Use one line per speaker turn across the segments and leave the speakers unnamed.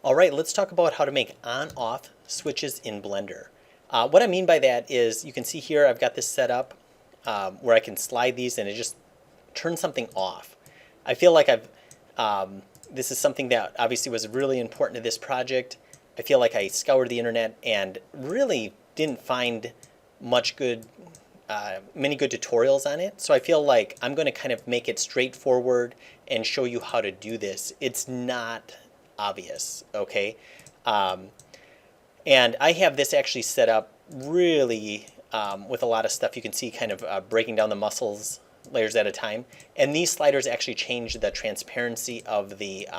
All right, let's talk about how to make on-off switches in Blender. What I mean by that is you can see here I've got this set up where I can slide these and it just turns something off. I feel like this is something that obviously was really important to this project. I feel like I scoured the internet and really didn't find many good tutorials on it. So I feel like I'm going to kind of make it straightforward and show you how to do this. It's not obvious, okay? And I have this actually set up really with a lot of stuff. You can see kind of breaking down the muscles layers at a time. And these sliders actually change the transparency of the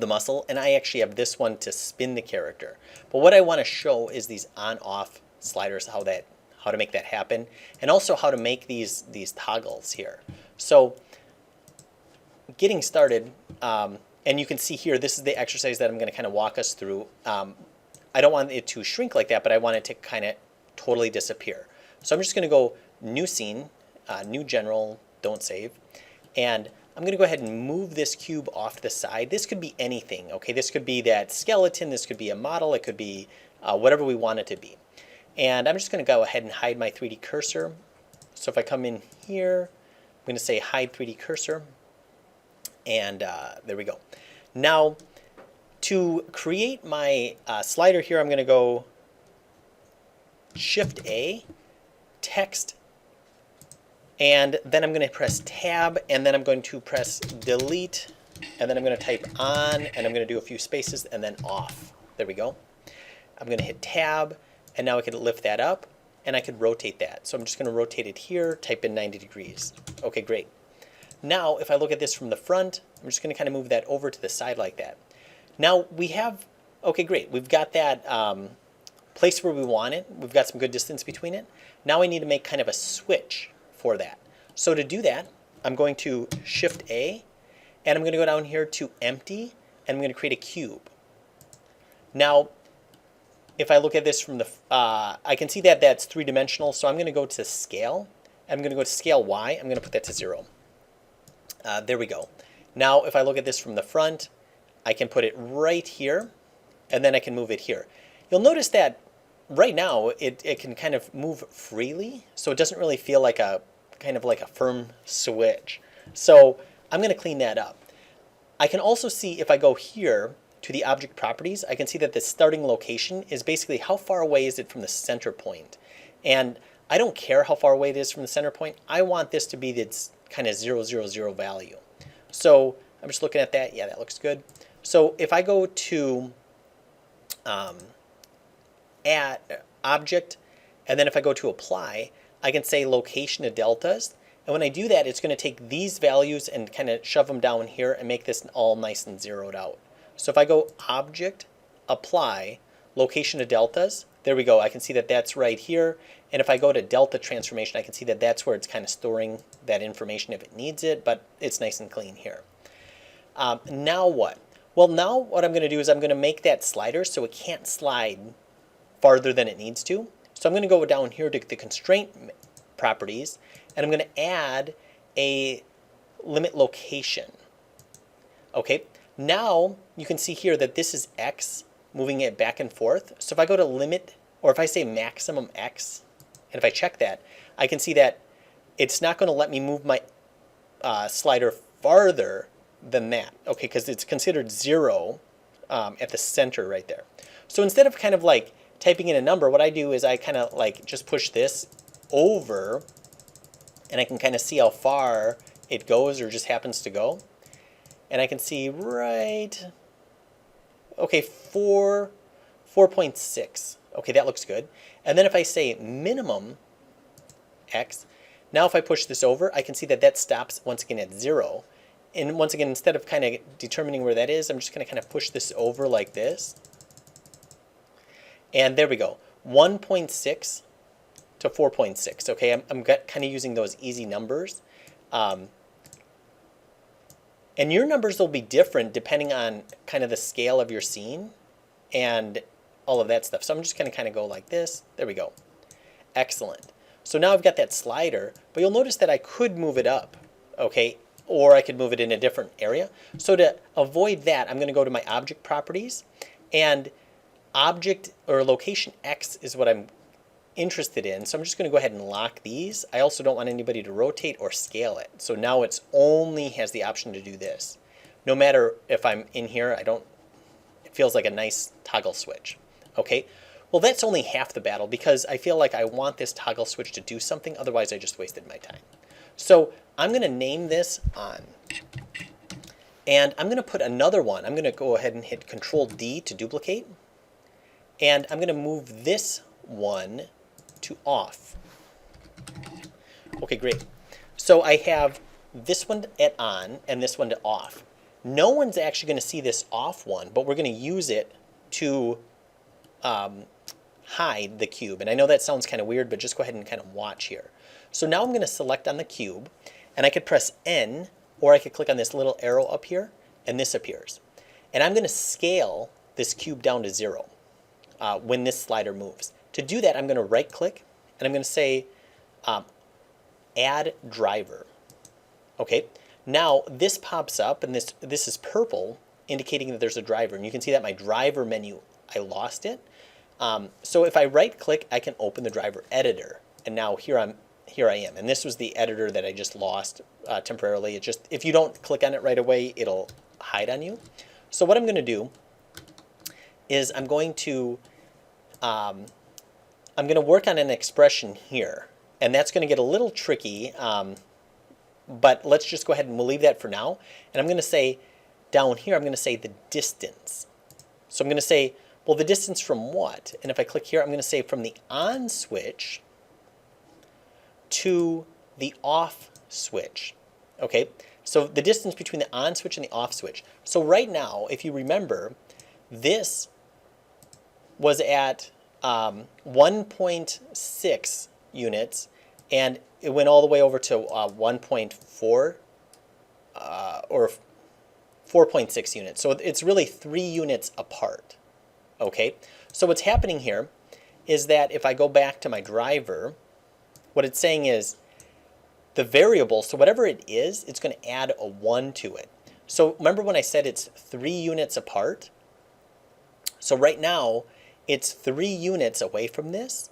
muscle. And I actually have this one to spin the character. But what I want to show is these on-off sliders, how to make that happen, and also how to make these toggles here. So getting started, and you can see here, this is the exercise that I'm going to kind of walk us through. I don't want it to shrink like that, but I want it to kind of totally disappear. So I'm just going to go new scene, new general, don't save, and I'm going to go ahead and move this cube off to the side. This could be anything, okay? This could be that skeleton, this could be a model, it could be whatever we want it to be. And I'm just going to go ahead and hide my 3D cursor. So if I come in here, I'm going to say hide 3D cursor, and there we go. Now, to create my slider here, I'm going to go Shift A, text, and then I'm going to press Tab, and then I'm going to press Delete, and then I'm going to type on, and I'm going to do a few spaces, and then off. There we go. I'm going to hit Tab, and now I could lift that up, and I could rotate that. So I'm just going to rotate it here, type in 90 degrees. Okay, great. Now, if I look at this from the front, I'm just going to kind of move that over to the side like that. Now we have, okay, great. We've got that place where we want it. We've got some good distance between it. Now I need to make kind of a switch for that. So to do that, I'm going to Shift A, and I'm going to go down here to Empty, and I'm going to create a cube. Now, if I look at this from the, I can see that that's three-dimensional, so I'm going to go to Scale. I'm going to go to Scale Y. I'm going to put that to 0. There we go. Now, if I look at this from the front, I can put it right here, and then I can move it here. You'll notice that right now it can kind of move freely, so it doesn't really feel like a kind of like a firm switch. So I'm going to clean that up. I can also see if I go here to the object properties, I can see that the starting location is basically how far away is it from the center point. And I don't care how far away it is from the center point. I want this to be its kind of 0, 0, 0 value. So I'm just looking at that. Yeah, that looks good. So if I go to add object, and then if I go to apply, I can say location to deltas. And when I do that, it's going to take these values and kind of shove them down here and make this all nice and zeroed out. So if I go object, apply, location to deltas, there we go. I can see that that's right here. And if I go to delta transformation, I can see that that's where it's kind of storing that information if it needs it, but it's nice and clean here. Now what? Well, now what I'm going to do is I'm going to make that slider so it can't slide farther than it needs to. So I'm going to go down here to the constraint properties, and I'm going to add a limit location. Okay, now you can see here that this is X, moving it back and forth. So if I go to limit, or if I say maximum X, and if I check that, I can see that it's not going to let me move my slider farther than that, okay, because it's considered 0 at the center right there. So instead of kind of like typing in a number, what I do is I kind of like just push this over, and I can kind of see how far it goes or just happens to go. And I can see right, okay, 4.6. Okay, that looks good. And then if I say minimum X, now if I push this over, I can see that that stops once again at 0. And once again, instead of kind of determining where that is, I'm just going to kind of push this over like this. And there we go, 1.6 to 4.6. Okay, I'm kind of using those easy numbers. And your numbers will be different depending on kind of the scale of your scene and all of that stuff. So I'm just going to kind of go like this. There we go. Excellent. So now I've got that slider, but you'll notice that I could move it up, okay, or I could move it in a different area. So to avoid that, I'm going to go to my object properties, and object or location X is what I'm interested in. So I'm just going to go ahead and lock these. I also don't want anybody to rotate or scale it. So now it's only has the option to do this. No matter if I'm in here, it feels like a nice toggle switch. Okay, well that's only half the battle because I feel like I want this toggle switch to do something, otherwise I just wasted my time. So I'm going to name this on. And I'm going to put another one. I'm going to go ahead and hit Control D to duplicate. And I'm going to move this one to off. Okay, great. So I have this one at on and this one to off. No one's actually going to see this off one, but we're going to use it to hide the cube. And I know that sounds kind of weird, but just go ahead and kind of watch here. So now I'm going to select on the cube, and I could press N, or I could click on this little arrow up here, and this appears. And I'm going to scale this cube down to 0 when this slider moves. To do that, I'm going to right-click, and I'm going to say Add Driver. Okay, now this pops up, and this is purple, indicating that there's a driver. And you can see that my driver menu, I lost it. So if I right-click, I can open the driver editor. And now here I am. And this was the editor that I just lost temporarily. It just, if you don't click on it right away, it'll hide on you. So what I'm going to do is I'm going to work on an expression here. And that's going to get a little tricky. But let's just go ahead and we'll leave that for now. And I'm going to say down here, I'm going to say the distance. So I'm going to say, well, the distance from what? And if I click here, I'm going to say from the on switch to the off switch. Okay, so the distance between the on switch and the off switch. So right now, if you remember, this was at 1.6 units, and it went all the way over to 1.4 or 4.6 units. So it's really 3 units apart. Okay, so what's happening here is that if I go back to my driver, what it's saying is the variable, so whatever it is, it's going to add a 1 to it. So remember when I said it's 3 units apart? So right now, it's 3 units away from this,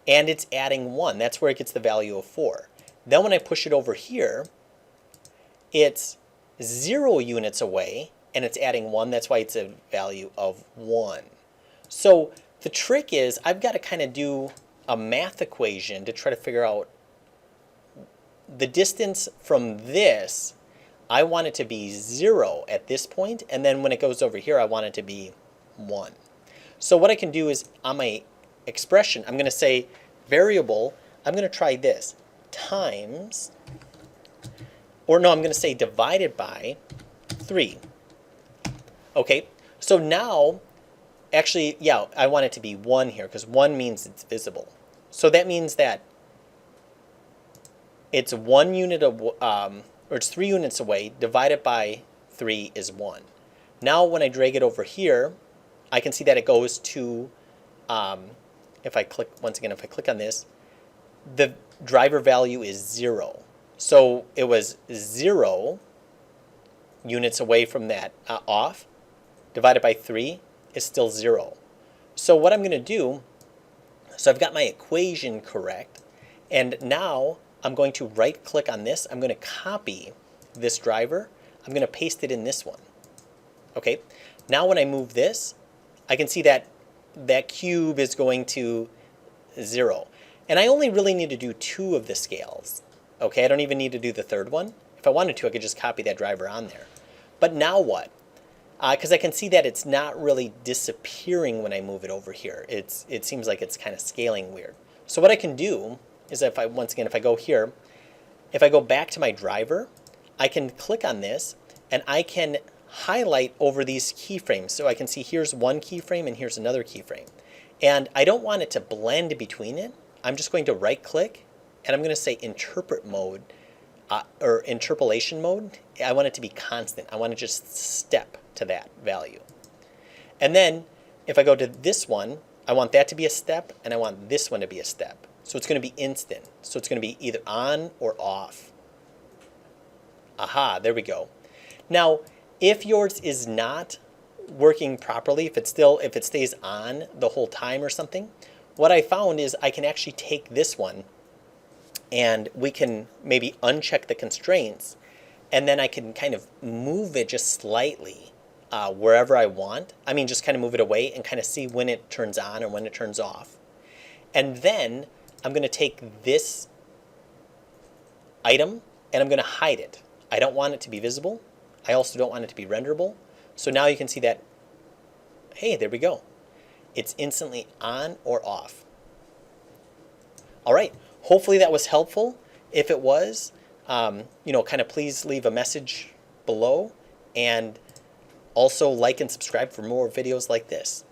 and it's adding 1. That's where it gets the value of 4. Then when I push it over here, it's 0 units away, and it's adding 1. That's why it's a value of 1. So the trick is I've got to kind of do a math equation to try to figure out the distance from this. I want it to be 0 at this point, and then when it goes over here, I want it to be 1. So what I can do is on my expression, I'm going to say variable, I'm going to try this, times, or no, I'm going to say divided by 3. Okay, so now, actually, yeah, I want it to be 1 here because 1 means it's visible. So that means that it's 1 unit of, or it's 3 units away, divided by 3 is 1. Now when I drag it over here, I can see that it goes to, if I click, once again, if I click on this, the driver value is 0. So it was 0 units away from that off, divided by 3 is still 0. So what I'm going to do, so I've got my equation correct, and now I'm going to right click on this. I'm going to copy this driver. I'm going to paste it in this one. Okay, now when I move this, I can see that that cube is going to 0. And I only really need to do 2 of the scales. Okay, I don't even need to do the third one. If I wanted to, I could just copy that driver on there. But now what? Because I can see that it's not really disappearing when I move it over here. It seems like it's kind of scaling weird. So what I can do is if I, once again, if I go here, if I go back to my driver, I can click on this and I can highlight over these keyframes. So I can see here's one keyframe and here's another keyframe. And I don't want it to blend between it. I'm just going to right click and I'm going to say interpret mode or interpolation mode. I want it to be constant. I want to just step to that value. And then if I go to this one, I want that to be a step and I want this one to be a step. So it's going to be instant. So it's going to be either on or off. Aha, there we go. Now, if yours is not working properly, if it stays on the whole time or something, what I found is I can actually take this one and we can maybe uncheck the constraints, and then I can kind of move it just slightly wherever I want. I mean, just kind of move it away and kind of see when it turns on or when it turns off. And then I'm going to take this item and I'm going to hide it. I don't want it to be visible. I also don't want it to be renderable. So now you can see that, hey, there we go. It's instantly on or off. All right, hopefully that was helpful. If it was, kind of please leave a message below, and also like and subscribe for more videos like this.